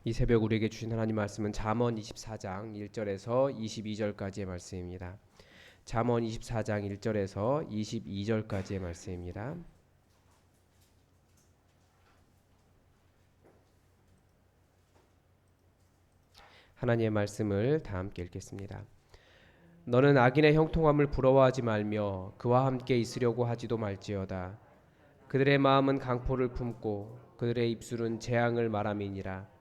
이 새벽 우리에게 주신 하나님 말씀은 잠언 24장 1절에서 22절까지의 말씀입니다. 잠언 24장 1절에서 22절까지의 말씀입니다. 하나님의 말씀을 다 함께 읽겠습니다. 너는 악인의 형통함을 부러워하지 말며 그와 함께 있으려고 하지도 말지어다. 그들의 마음은 강포를 품고 그들의 입술은 재앙을 말함이니라.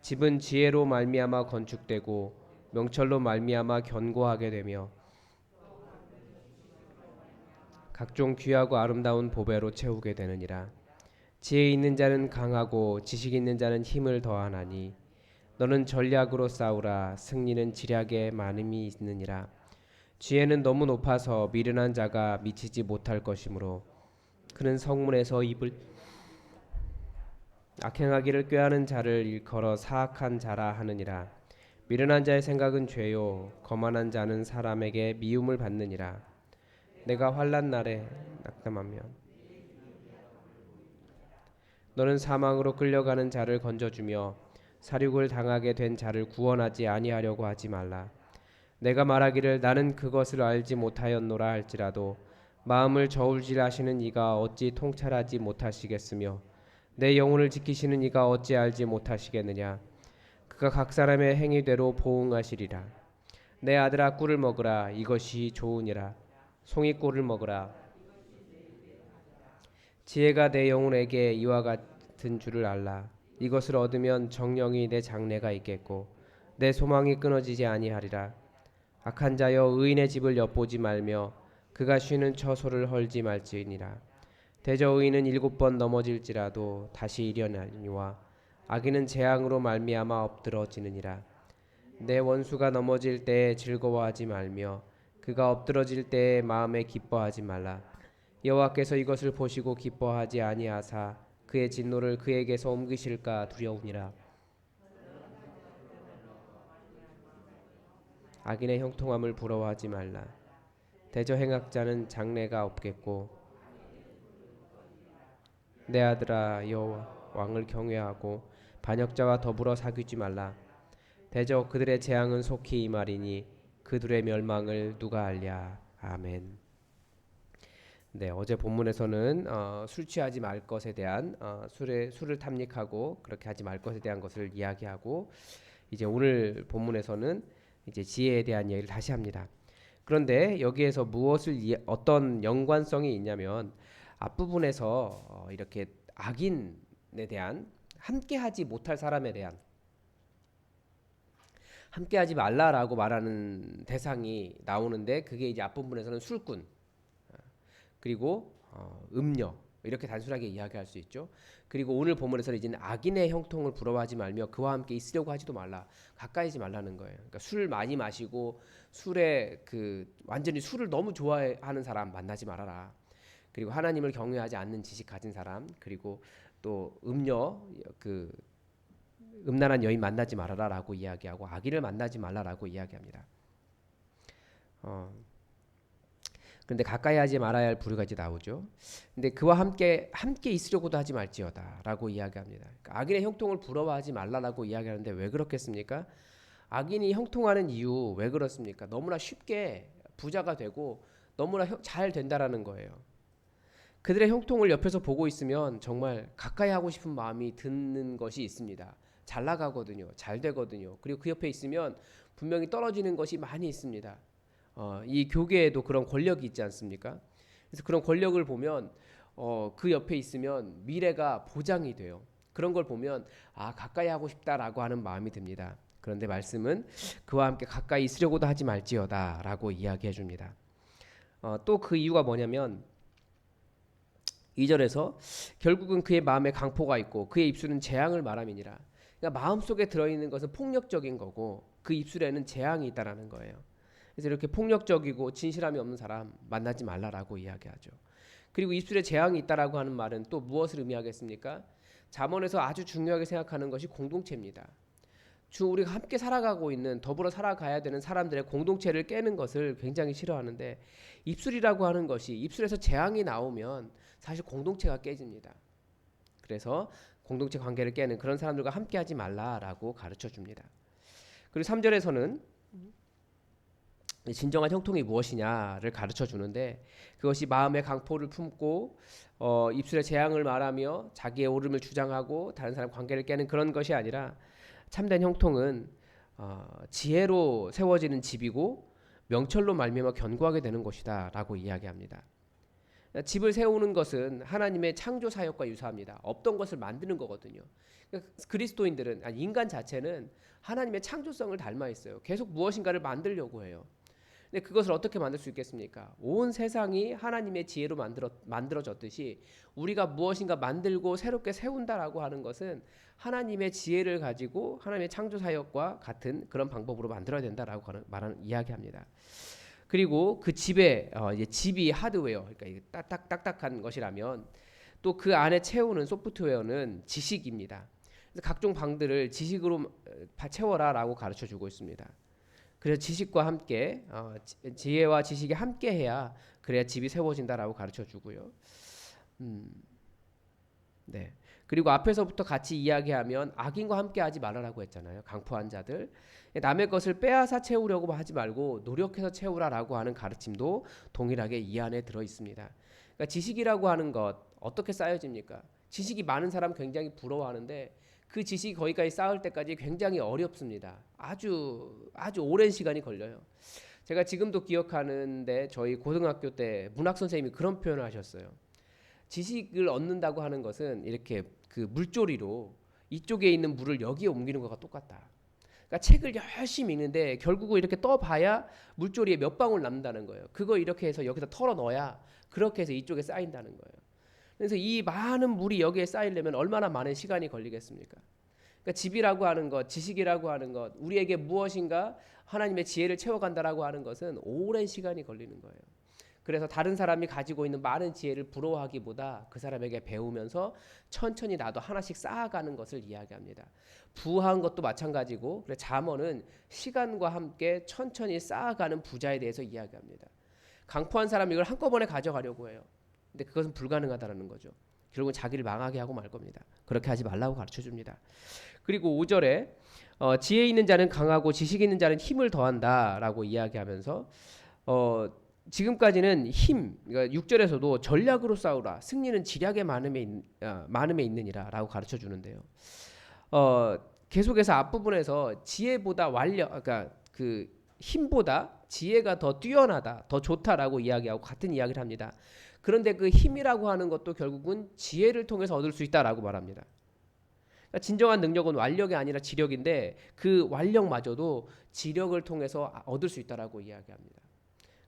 집은 지혜로 말미암아 건축되고 명철로 말미암아 견고하게 되며 각종 귀하고 아름다운 보배로 채우게 되느니라. 지혜 있는 자는 강하고 지식 있는 자는 힘을 더하나니 너는 전략으로 싸우라. 승리는 지략에 많음이 있느니라. 지혜는 너무 높아서 미련한 자가 미치지 못할 것이므로 그는 성문에서 입을 악행하기를 꾀하는 자를 일컬어 사악한 자라 하느니라. 미련한 자의 생각은 죄요 거만한 자는 사람에게 미움을 받느니라. 내가 환난 날에 낙담하면 너는 사망으로 끌려가는 자를 건져주며 사륙을 당하게 된 자를 구원하지 아니하려고 하지 말라. 내가 말하기를 나는 그것을 알지 못하였노라 할지라도 마음을 저울질하시는 이가 어찌 통찰하지 못하시겠으며 내 영혼을 지키시는 이가 어찌 알지 못하시겠느냐. 그가 각 사람의 행위대로 보응하시리라. 내 아들아 꿀을 먹으라. 이것이 좋으니라. 송이 꿀을 먹으라. 지혜가 내 영혼에게 이와 같은 줄을 알라. 이것을 얻으면 정령이 내 장래가 있겠고 내 소망이 끊어지지 아니하리라. 악한 자여 의인의 집을 엿보지 말며 그가 쉬는 처소를 헐지 말지니라. 대저 의인은 7번 넘어질지라도 다시 일어나니와 악인은 재앙으로 말미암아 엎드러지느니라. 내 원수가 넘어질 때에 즐거워하지 말며 그가 엎드러질 때에 마음에 기뻐하지 말라. 여호와께서 이것을 보시고 기뻐하지 아니하사 그의 진노를 그에게서 옮기실까 두려우니라. 악인의 형통함을 부러워하지 말라. 대저 행악자는 장래가 없겠고 내 아들아 여호와 왕을 경외하고 반역자와 더불어 사귀지 말라. 대저 그들의 재앙은 속히 임하리니 그들의 멸망을 누가 알랴. 아멘. 네, 어제 본문에서는 술 취하지 말 것에 대한 술을 탐닉하고 그렇게 하지 말 것에 대한 것을 이야기하고 이제 오늘 본문에서는 이제 지혜에 대한 이야기를 다시 합니다. 그런데 여기에서 어떤 연관성이 있냐면 앞부분에서 이렇게 악인에 대한 함께하지 못할 사람에 대한 함께하지 말라라고 말하는 대상이 나오는데 그게 이제 앞부분에서는 술꾼 그리고 음녀 이렇게 단순하게 이야기할 수 있죠. 그리고 오늘 본문에서는 이제는 악인의 형통을 부러워하지 말며 그와 함께 있으려고 하지도 말라. 가까이지 말라는 거예요. 그러니까 술 많이 마시고 술에 완전히 술을 너무 좋아하는 사람 만나지 말아라. 그리고 하나님을 경외하지 않는 지식 가진 사람 그리고 또 음녀 음란한 여인 만나지 말아라라고 이야기하고 악인을 만나지 말라라고 이야기합니다. 그런데 가까이 하지 말아야 할 부류가 이제 나오죠. 근데 그와 함께 있으려고도 하지 말지어다라고 이야기합니다. 그러니까 악인의 형통을 부러워하지 말라라고 이야기하는데 왜 그렇겠습니까? 악인이 형통하는 이유 왜 그렇습니까? 너무나 쉽게 부자가 되고 너무나 잘 된다라는 거예요. 그들의 형통을 옆에서 보고 있으면 정말 가까이 하고 싶은 마음이 드는 것이 있습니다. 잘 나가거든요. 잘 되거든요. 그리고 그 옆에 있으면 분명히 떨어지는 것이 많이 있습니다. 이 교계에도 그런 권력이 있지 않습니까? 그래서 그런 권력을 보면 그 옆에 있으면 미래가 보장이 돼요. 그런 걸 보면 가까이 하고 싶다라고 하는 마음이 듭니다. 그런데 말씀은 그와 함께 가까이 있으려고도 하지 말지어다라고 이야기해 줍니다. 또 그 이유가 뭐냐면 2절에서 결국은 그의 마음에 강포가 있고 그의 입술은 재앙을 말함이니라. 그러니까 마음속에 들어있는 것은 폭력적인 거고 그 입술에는 재앙이 있다라는 거예요. 그래서 이렇게 폭력적이고 진실함이 없는 사람 만나지 말라라고 이야기하죠. 그리고 입술에 재앙이 있다라고 하는 말은 또 무엇을 의미하겠습니까? 잠언에서 아주 중요하게 생각하는 것이 공동체입니다. 우리가 함께 살아가고 있는 더불어 살아가야 되는 사람들의 공동체를 깨는 것을 굉장히 싫어하는데 입술이라고 하는 것이 입술에서 재앙이 나오면 사실 공동체가 깨집니다. 그래서 공동체 관계를 깨는 그런 사람들과 함께하지 말라라고 가르쳐 줍니다. 그리고 3절에서는 진정한 형통이 무엇이냐를 가르쳐 주는데 그것이 마음의 강포를 품고 입술에 재앙을 말하며 자기의 옳음을 주장하고 다른 사람 관계를 깨는 그런 것이 아니라 참된 형통은 지혜로 세워지는 집이고 명철로 말미암아 견고하게 되는 것이다라고 이야기합니다. 집을 세우는 것은 하나님의 창조 사역과 유사합니다. 없던 것을 만드는 거거든요. 그리스도인들은 인간 자체는 하나님의 창조성을 닮아 있어요. 계속 무엇인가를 만들려고 해요. 근데 그것을 어떻게 만들 수 있겠습니까? 온 세상이 하나님의 지혜로 만들어졌듯이 우리가 무엇인가 만들고 새롭게 세운다라고 하는 것은 하나님의 지혜를 가지고 하나님의 창조 사역과 같은 그런 방법으로 만들어야 된다라고 말하는 이야기합니다. 그리고 그 집에 이제 집이 하드웨어, 그러니까 딱딱한 것이라면 또 그 안에 채우는 소프트웨어는 지식입니다. 그래서 각종 방들을 지식으로 채워라라고 가르쳐주고 있습니다. 그래서 지식과 함께 지혜와 지식이 함께해야 그래야 집이 세워진다라고 가르쳐주고요. 네. 그리고 앞에서부터 같이 이야기하면 악인과 함께하지 말라라고 했잖아요. 강포한 자들. 남의 것을 빼앗아 채우려고 하지 말고 노력해서 채우라라고 하는 가르침도 동일하게 이 안에 들어 있습니다. 그러니까 지식이라고 하는 것 어떻게 쌓여집니까? 지식이 많은 사람 굉장히 부러워하는데 그 지식이 거기까지 쌓을 때까지 굉장히 어렵습니다. 아주 오랜 시간이 걸려요. 제가 지금도 기억하는데 저희 고등학교 때 문학 선생님이 그런 표현을 하셨어요. 지식을 얻는다고 하는 것은 이렇게 그 물조리로 이쪽에 있는 물을 여기에 옮기는 것과 똑같다. 그러니까 책을 열심히 읽는데 결국은 이렇게 떠봐야 물조리에 몇 방울 남는다는 거예요. 그거 이렇게 해서 여기다 털어 넣어야 그렇게 해서 이쪽에 쌓인다는 거예요. 그래서 이 많은 물이 여기에 쌓이려면 얼마나 많은 시간이 걸리겠습니까? 그러니까 집이라고 하는 것, 지식이라고 하는 것, 우리에게 무엇인가 하나님의 지혜를 채워간다라고 하는 것은 오랜 시간이 걸리는 거예요. 그래서 다른 사람이 가지고 있는 많은 지혜를 부러워하기보다 그 사람에게 배우면서 천천히 나도 하나씩 쌓아가는 것을 이야기합니다. 부한 것도 마찬가지고 잠언은 시간과 함께 천천히 쌓아가는 부자에 대해서 이야기합니다. 강포한 사람이 이걸 한꺼번에 가져가려고 해요. 근데 그것은 불가능하다는 거죠. 결국은 자기를 망하게 하고 말 겁니다. 그렇게 하지 말라고 가르쳐줍니다. 그리고 5절에 지혜 있는 자는 강하고 지식 있는 자는 힘을 더한다라고 이야기하면서 지금까지는 그러니까 6절에서도 전략으로 싸우라. 승리는 지략의 많음에 있느니라라고 가르쳐 주는데요. 계속해서 앞부분에서 지혜보다 그러니까 그 힘보다 지혜가 더 뛰어나다, 더 좋다라고 이야기하고 같은 이야기를 합니다. 그런데 그 힘이라고 하는 것도 결국은 지혜를 통해서 얻을 수 있다라고 말합니다. 그러니까 진정한 능력은 완력이 아니라 지력인데 그 완력마저도 지력을 통해서 얻을 수 있다라고 이야기합니다.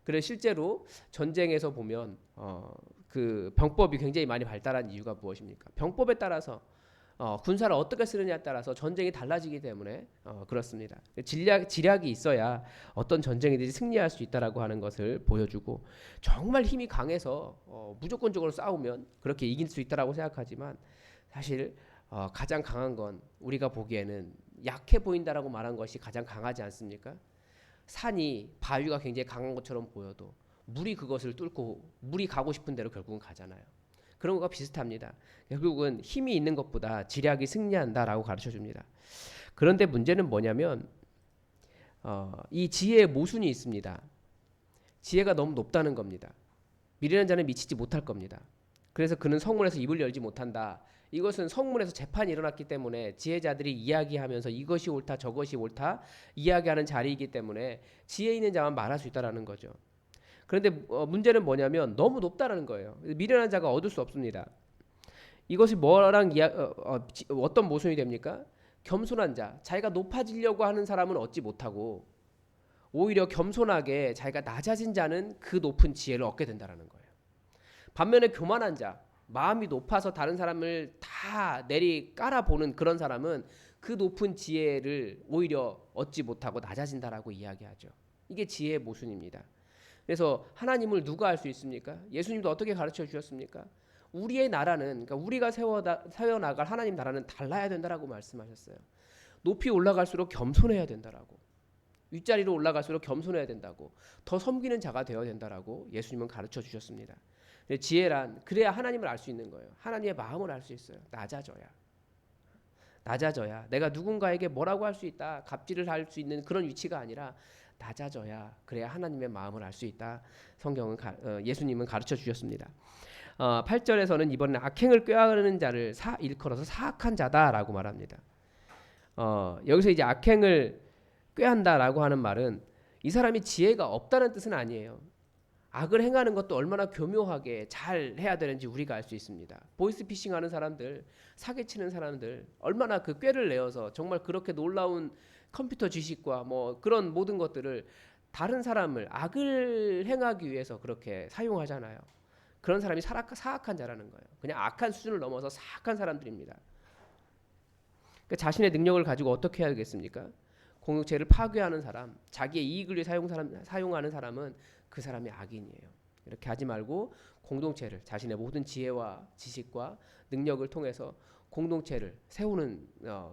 그래서 실제로 전쟁에서 보면 그 병법이 굉장히 많이 발달한 이유가 무엇입니까? 병법에 따라서 군사를 어떻게 쓰느냐에 따라서 전쟁이 달라지기 때문에 그렇습니다. 지략이 있어야 어떤 전쟁이든지 승리할 수 있다라고 하는 것을 보여주고 정말 힘이 강해서 무조건적으로 싸우면 그렇게 이길 수 있다라고 생각하지만 사실 가장 강한 건 우리가 보기에는 약해 보인다라고 말한 것이 가장 강하지 않습니까? 산이 바위가 굉장히 강한 것처럼 보여도 물이 그것을 뚫고 물이 가고 싶은 대로 결국은 가잖아요. 그런 것과 비슷합니다. 결국은 힘이 있는 것보다 지략이 승리한다라고 가르쳐줍니다. 그런데 문제는 뭐냐면 이 지혜의 모순이 있습니다. 지혜가 너무 높다는 겁니다. 미련한 자는 미치지 못할 겁니다. 그래서 그는 성문에서 입을 열지 못한다. 이것은 성문에서 재판이 일어났기 때문에 지혜자들이 이야기하면서 이것이 옳다 저것이 옳다 이야기하는 자리이기 때문에 지혜 있는 자만 말할 수 있다라는 거죠. 그런데 문제는 뭐냐면 너무 높다라는 거예요. 미련한 자가 얻을 수 없습니다. 이것이 어떤 모순이 됩니까? 겸손한 자, 자기가 높아지려고 하는 사람은 얻지 못하고 오히려 겸손하게 자기가 낮아진 자는 그 높은 지혜를 얻게 된다는 거예요. 반면에 교만한 자, 마음이 높아서 다른 사람을 다 내리 깔아보는 그런 사람은 그 높은 지혜를 오히려 얻지 못하고 낮아진다라고 이야기하죠. 이게 지혜의 모순입니다. 그래서 하나님을 누가 알 수 있습니까? 예수님도 어떻게 가르쳐 주셨습니까? 우리의 나라는, 그러니까 우리가 세워나갈 하나님 나라는 달라야 된다라고 말씀하셨어요. 높이 올라갈수록 겸손해야 된다라고. 윗자리로 올라갈수록 겸손해야 된다고. 더 섬기는 자가 되어야 된다라고 예수님은 가르쳐 주셨습니다. 지혜란 그래야 하나님을 알 수 있는 거예요. 하나님의 마음을 알 수 있어요. 낮아져야. 낮아져야, 내가 누군가에게 뭐라고 할 수 있다, 갑질을 할 수 있는 그런 위치가 아니라 낮아져야, 그래야 하나님의 마음을 알 수 있다. 예수님은 가르쳐 주셨습니다. 8절에서는 이번에 악행을 꾀하는 자를 일컬어서 사악한 자다라고 말합니다. 여기서 이제 악행을 꾀한다라고 하는 말은 이 사람이 지혜가 없다는 뜻은 아니에요. 악을 행하는 것도 얼마나 교묘하게 잘 해야 되는지 우리가 알 수 있습니다. 보이스피싱 하는 사람들, 사기치는 사람들, 얼마나 그 꾀를 내어서 정말 그렇게 놀라운 컴퓨터 지식과 뭐 그런 모든 것들을 다른 사람을 악을 행하기 위해서 그렇게 사용하잖아요. 그런 사람이 사악한 자라는 거예요. 그냥 악한 수준을 넘어서 사악한 사람들입니다. 그러니까 자신의 능력을 가지고 어떻게 해야겠습니까? 공동체를 파괴하는 사람, 자기의 이익을 위해 사용하는 사람은 그 사람이 악인이에요. 이렇게 하지 말고 공동체를, 자신의 모든 지혜와 지식과 능력을 통해서 공동체를 세우는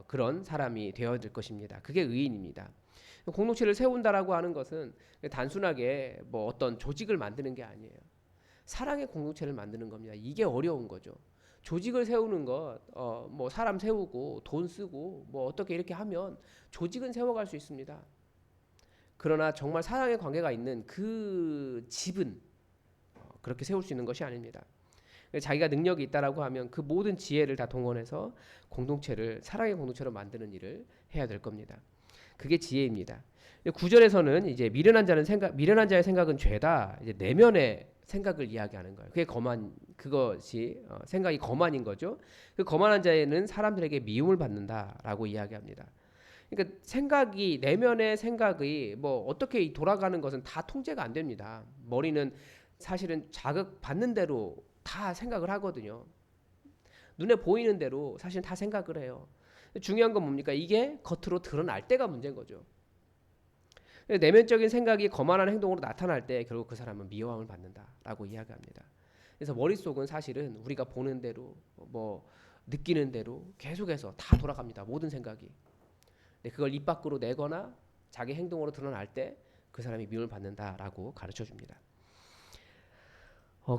그런 사람이 되어야 될 것입니다. 그게 의인입니다. 공동체를 세운다라고 하는 것은 단순하게 뭐 어떤 조직을 만드는 게 아니에요. 사랑의 공동체를 만드는 겁니다. 이게 어려운 거죠. 조직을 세우는 것, 뭐 사람 세우고 돈 쓰고 뭐 어떻게 이렇게 하면 조직은 세워갈 수 있습니다. 그러나 정말 사랑의 관계가 있는 그 집은 그렇게 세울 수 있는 것이 아닙니다. 자기가 능력이 있다라고 하면 그 모든 지혜를 다 동원해서 공동체를, 사랑의 공동체로 만드는 일을 해야 될 겁니다. 그게 지혜입니다. 9절에서는 이제 미련한 자의 생각은 죄다. 이제 내면의 생각을 이야기하는 거예요. 그것이 생각이 거만인 거죠. 그 거만한 자에는 사람들에게 미움을 받는다라고 이야기합니다. 그러니까 내면의 생각이 뭐 어떻게 돌아가는 것은 다 통제가 안 됩니다. 머리는 사실은 자극 받는 대로 다 생각을 하거든요. 눈에 보이는 대로 사실 다 생각을 해요. 중요한 건 뭡니까? 이게 겉으로 드러날 때가 문제인 거죠. 내면적인 생각이 거만한 행동으로 나타날 때 결국 그 사람은 미워함을 받는다라고 이야기합니다. 그래서 머릿속은 사실은 우리가 보는 대로 뭐 느끼는 대로 계속해서 다 돌아갑니다. 모든 생각이. 그걸 입 밖으로 내거나 자기 행동으로 드러날 때 그 사람이 미움을 받는다라고 가르쳐 줍니다.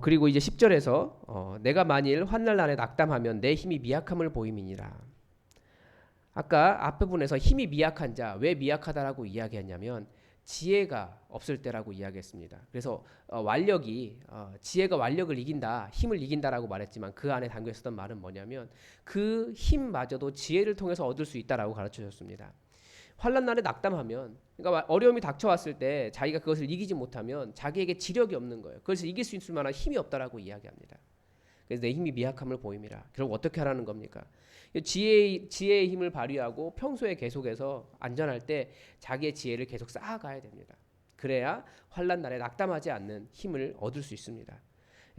그리고 이제 10절에서 내가 만일 환난 날에 낙담하면 내 힘이 미약함을 보임이니라. 아까 앞 부분에서 힘이 미약한 자, 왜 미약하다라고 이야기했냐면 지혜가 없을 때라고 이야기했습니다. 그래서 지혜가 완력을 이긴다, 힘을 이긴다라고 말했지만 그 안에 담겨 있었던 말은 뭐냐면 그 힘마저도 지혜를 통해서 얻을 수 있다라고 가르쳐 줬습니다. 환난 날에 낙담하면, 그러니까 어려움이 닥쳐왔을 때 자기가 그것을 이기지 못하면 자기에게 지력이 없는 거예요. 그래서 이길 수 있을 만한 힘이 없다라고 이야기합니다. 그래서 내 힘이 미약함을 보임이라. 결국 어떻게 하라는 겁니까? 지혜의 힘을 발휘하고 평소에 계속해서 안전할 때 자기의 지혜를 계속 쌓아가야 됩니다. 그래야 환난 날에 낙담하지 않는 힘을 얻을 수 있습니다.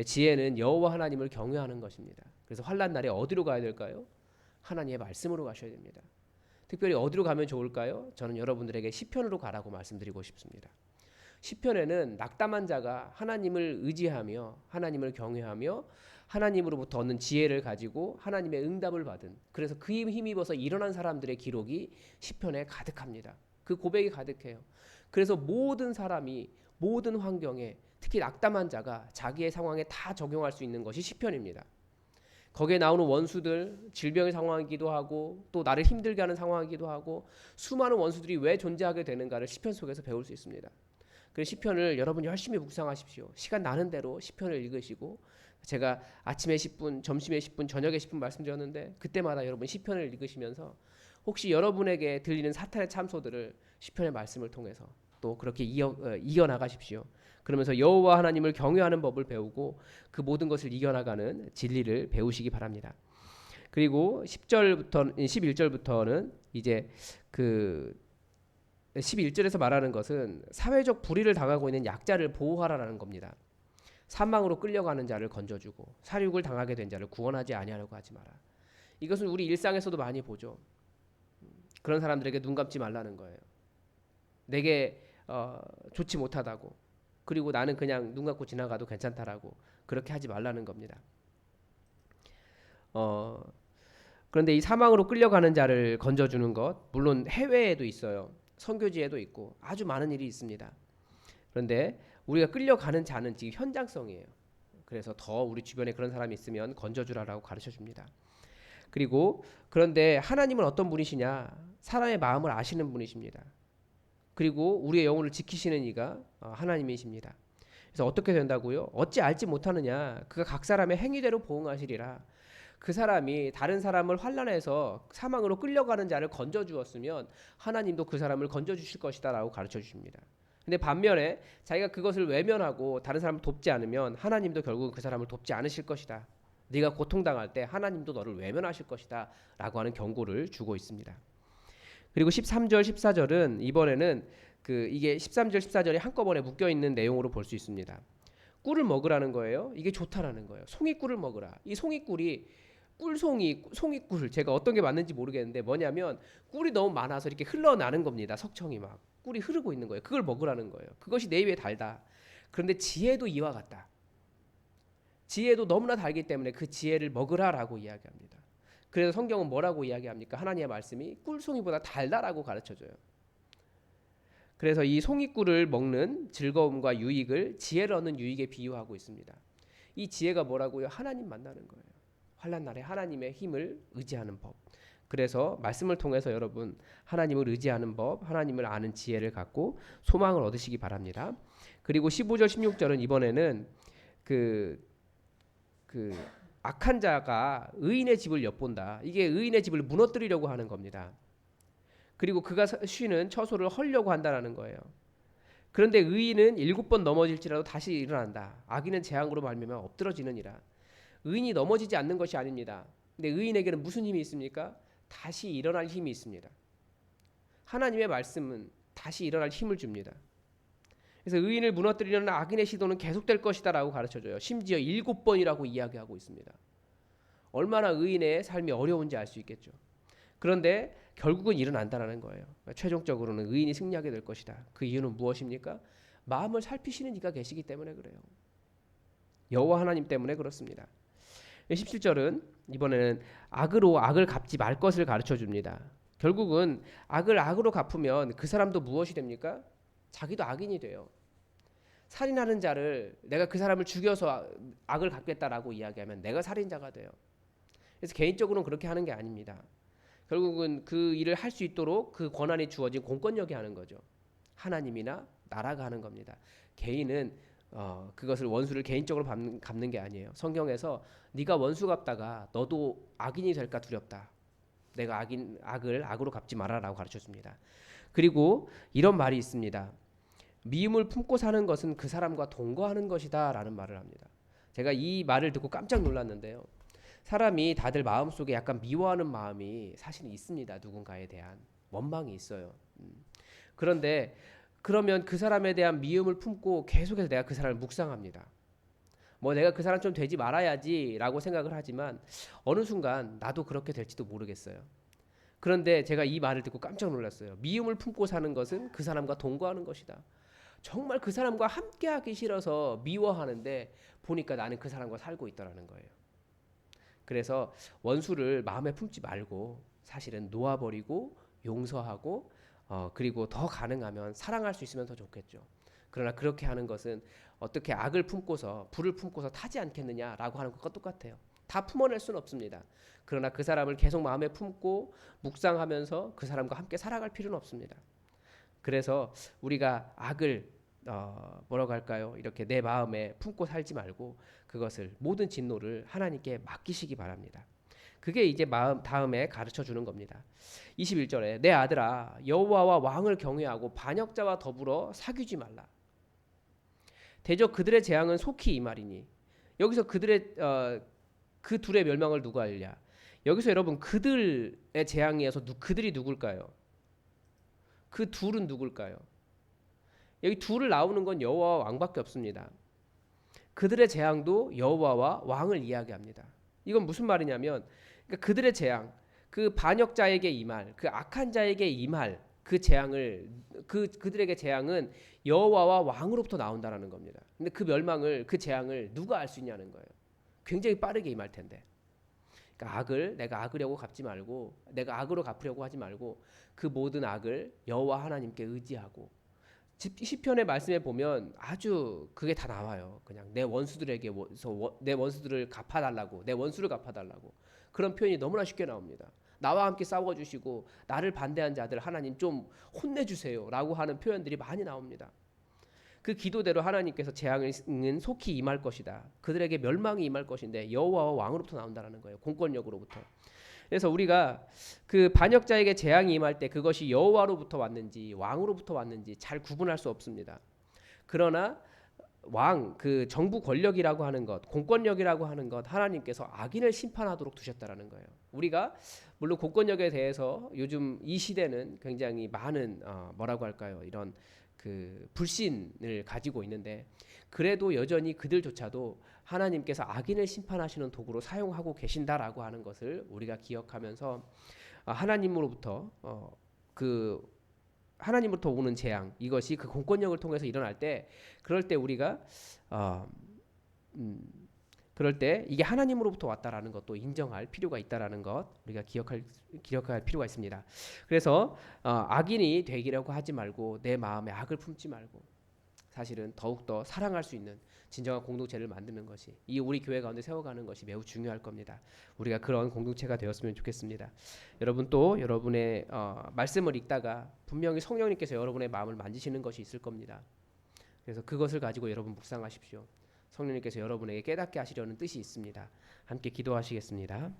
지혜는 여호와 하나님을 경외하는 것입니다. 그래서 환난 날에 어디로 가야 될까요? 하나님의 말씀으로 가셔야 됩니다. 특별히 어디로 가면 좋을까요? 저는 여러분들에게 시편으로 가라고 말씀드리고 싶습니다. 시편에는 낙담한 자가 하나님을 의지하며 하나님을 경외하며 하나님으로부터 얻는 지혜를 가지고 하나님의 응답을 받은, 그래서 그 힘입어서 일어난 사람들의 기록이 시편에 가득합니다. 그 고백이 가득해요. 그래서 모든 사람이 모든 환경에, 특히 낙담한 자가 자기의 상황에 다 적용할 수 있는 것이 시편입니다. 거기에 나오는 원수들, 질병의 상황이기도 하고 또 나를 힘들게 하는 상황이기도 하고 수많은 원수들이 왜 존재하게 되는가를 시편 속에서 배울 수 있습니다. 그래서 시편을 여러분 열심히 묵상하십시오. 시간 나는 대로 시편을 읽으시고, 제가 아침에 10분, 점심에 10분, 저녁에 10분 말씀드렸는데 그때마다 여러분 시편을 읽으시면서 혹시 여러분에게 들리는 사탄의 참소들을 시편의 말씀을 통해서 또 그렇게 이겨나가십시오. 그러면서 여호와 하나님을 경외하는 법을 배우고 그 모든 것을 이겨나가는 진리를 배우시기 바랍니다. 그리고 11절부터는 이제 그 11절에서 말하는 것은 사회적 불의를 당하고 있는 약자를 보호하라는 겁니다. 사망으로 끌려가는 자를 건져주고 살육을 당하게 된 자를 구원하지 아니하려고 하지 마라. 이것은 우리 일상에서도 많이 보죠. 그런 사람들에게 눈 감지 말라는 거예요. 내게 좋지 못하다고, 그리고 나는 그냥 눈 감고 지나가도 괜찮다라고 그렇게 하지 말라는 겁니다. 그런데 이 사망으로 끌려가는 자를 건져주는 것, 물론 해외에도 있어요. 선교지에도 있고 아주 많은 일이 있습니다. 그런데 우리가 끌려가는 자는 지금 현장성이에요. 그래서 더 우리 주변에 그런 사람이 있으면 건져주라라고 가르쳐줍니다. 그리고 그런데 하나님은 어떤 분이시냐? 사람의 마음을 아시는 분이십니다. 그리고 우리의 영혼을 지키시는 이가 하나님이십니다. 그래서 어떻게 된다고요? 어찌 알지 못하느냐? 그가 각 사람의 행위대로 보응하시리라. 그 사람이 다른 사람을 환난해서 사망으로 끌려가는 자를 건져 주었으면 하나님도 그 사람을 건져 주실 것이다라고 가르쳐 주십니다. 근데 반면에 자기가 그것을 외면하고 다른 사람을 돕지 않으면 하나님도 결국 그 사람을 돕지 않으실 것이다. 네가 고통당할 때 하나님도 너를 외면하실 것이다 라고 하는 경고를 주고 있습니다. 그리고 13절 14절은 이번에는 이게 13절 14절이 한꺼번에 묶여 있는 내용으로 볼 수 있습니다. 꿀을 먹으라는 거예요. 이게 좋다라는 거예요. 송이꿀을 먹으라. 이 송이꿀이 송이꿀 제가 어떤 게 맞는지 모르겠는데 뭐냐면 꿀이 너무 많아서 이렇게 흘러나는 겁니다. 석청이 막 꿀이 흐르고 있는 거예요. 그걸 먹으라는 거예요. 그것이 내 입에 달다. 그런데 지혜도 이와 같다. 지혜도 너무나 달기 때문에 그 지혜를 먹으라라고 이야기합니다. 그래서 성경은 뭐라고 이야기합니까? 하나님의 말씀이 꿀송이보다 달다라고 가르쳐줘요. 그래서 이 송이꿀을 먹는 즐거움과 유익을 지혜를 얻는 유익에 비유하고 있습니다. 이 지혜가 뭐라고요? 하나님 만나는 거예요. 환난 날에 하나님의 힘을 의지하는 법. 그래서 말씀을 통해서 여러분 하나님을 의지하는 법, 하나님을 아는 지혜를 갖고 소망을 얻으시기 바랍니다. 그리고 15절 16절은 이번에는 그 악한 자가 의인의 집을 엿본다. 이게 의인의 집을 무너뜨리려고 하는 겁니다. 그리고 그가 쉬는 처소를 헐려고 한다라는 거예요. 그런데 의인은 7번 넘어질지라도 다시 일어난다. 악인은 재앙으로 말미암아 엎드러지느니라. 의인이 넘어지지 않는 것이 아닙니다. 근데 의인에게는 무슨 힘이 있습니까? 다시 일어날 힘이 있습니다. 하나님의 말씀은 다시 일어날 힘을 줍니다. 그래서 의인을 무너뜨리려는 악인의 시도는 계속될 것이다라고 가르쳐줘요. 심지어 7번이라고 이야기하고 있습니다. 얼마나 의인의 삶이 어려운지 알 수 있겠죠. 그런데 결국은 일어난다라는 거예요. 최종적으로는 의인이 승리하게 될 것이다. 그 이유는 무엇입니까? 마음을 살피시는 이가 계시기 때문에 그래요. 여호와 하나님 때문에 그렇습니다. 17절은 이번에는 악으로 악을 갚지 말 것을 가르쳐 줍니다. 결국은 악을 악으로 갚으면 그 사람도 무엇이 됩니까? 자기도 악인이 돼요. 살인하는 자를 내가 그 사람을 죽여서 악을 갚겠다라고 이야기하면 내가 살인자가 돼요. 그래서 개인적으로는 그렇게 하는 게 아닙니다. 결국은 그 일을 할 수 있도록 그 권한이 주어진 공권력이 하는 거죠. 하나님이나 나라가 하는 겁니다. 개인은 그것을 원수를 개인적으로 갚는 게 아니에요. 성경에서 네가 원수 갚다가 너도 악인이 될까 두렵다. 내가 악을 악으로 갚지 마라라고 가르쳐줍니다. 그리고 이런 말이 있습니다. 미움을 품고 사는 것은 그 사람과 동거하는 것이다 라는 말을 합니다. 제가 이 말을 듣고 깜짝 놀랐는데요. 사람이 다들 마음속에 약간 미워하는 마음이 사실은 있습니다. 누군가에 대한 원망이 있어요. 그런데 그러면 그 사람에 대한 미움을 품고 계속해서 내가 그 사람을 묵상합니다. 뭐 내가 그 사람 좀 되지 말아야지 라고 생각을 하지만 어느 순간 나도 그렇게 될지도 모르겠어요. 그런데 제가 이 말을 듣고 깜짝 놀랐어요. 미움을 품고 사는 것은 그 사람과 동거하는 것이다. 정말 그 사람과 함께하기 싫어서 미워하는데 보니까 나는 그 사람과 살고 있더라는 거예요. 그래서 원수를 마음에 품지 말고 사실은 놓아버리고 용서하고 그리고 더 가능하면 사랑할 수 있으면 더 좋겠죠. 그러나 그렇게 하는 것은 어떻게 악을 품고서 불을 품고서 타지 않겠느냐라고 하는 것과 똑같아요. 다 품어낼 수는 없습니다. 그러나 그 사람을 계속 마음에 품고 묵상하면서 그 사람과 함께 살아갈 필요는 없습니다. 그래서 우리가 악을 뭐라고 할까요? 이렇게 내 마음에 품고 살지 말고 그것을 모든 진노를 하나님께 맡기시기 바랍니다. 그게 이제 다음에 가르쳐 주는 겁니다. 21절에 내 아들아 여호와와 왕을 경외하고 반역자와 더불어 사귀지 말라. 대저 그들의 재앙은 속히 임하리니. 여기서 그 둘의 멸망을 누가 알랴? 여기서 여러분 그들의 재앙에서 그들이 누굴까요? 그 둘은 누굴까요? 여기 둘을 나오는 건 여호와와 왕밖에 없습니다. 그들의 재앙도 여호와와 왕을 이야기합니다. 이건 무슨 말이냐면 그러니까 그들의 재앙, 그 반역자에게 임할, 그 악한 자에게 임할 그 재앙을 그들에게 재앙은 여호와와 왕으로부터 나온다라는 겁니다. 근데 그 멸망을 그 재앙을 누가 알 수 있냐는 거예요. 굉장히 빠르게 임할 텐데. 그러니까 악을 내가 악으려고 갚지 말고 내가 악으로 갚으려고 하지 말고 그 모든 악을 여호와 하나님께 의지하고 시편의 말씀에 보면 아주 그게 다 나와요. 그냥 내 원수들에게 내 원수들을 갚아달라고 내 원수를 갚아달라고 그런 표현이 너무나 쉽게 나옵니다. 나와 함께 싸워주시고 나를 반대한 자들 하나님 좀 혼내주세요라고 하는 표현들이 많이 나옵니다. 그 기도대로 하나님께서 재앙은 속히 임할 것이다. 그들에게 멸망이 임할 것인데 여호와와 왕으로부터 나온다는 거예요. 공권력으로부터. 그래서 우리가 그 반역자에게 재앙이 임할 때 그것이 여호와로부터 왔는지 왕으로부터 왔는지 잘 구분할 수 없습니다. 그러나 왕, 그 정부 권력이라고 하는 것, 공권력이라고 하는 것 하나님께서 악인을 심판하도록 두셨다라는 거예요. 우리가 물론 공권력에 대해서 요즘 이 시대는 굉장히 많은 뭐라고 할까요? 이런 그 불신을 가지고 있는데 그래도 여전히 그들조차도 하나님께서 악인을 심판하시는 도구로 사용하고 계신다라고 하는 것을 우리가 기억하면서 하나님으로부터 그 하나님으로부터 오는 재앙 이것이 그 공권력을 통해서 일어날 때 그럴 때 우리가 어, 그럴 때 이게 하나님으로부터 왔다라는 것도 인정할 필요가 있다라는 것 우리가 기억할 필요가 있습니다. 그래서 악인이 되기라고 하지 말고 내 마음에 악을 품지 말고 사실은 더욱더 사랑할 수 있는 진정한 공동체를 만드는 것이 이 우리 교회 가운데 세워가는 것이 매우 중요할 겁니다. 우리가 그런 공동체가 되었으면 좋겠습니다. 여러분 또 여러분의 말씀을 읽다가 분명히 성령님께서 여러분의 마음을 만지시는 것이 있을 겁니다. 그래서 그것을 가지고 여러분 묵상하십시오. 성령님께서 여러분에게 깨닫게 하시려는 뜻이 있습니다. 함께 기도하시겠습니다.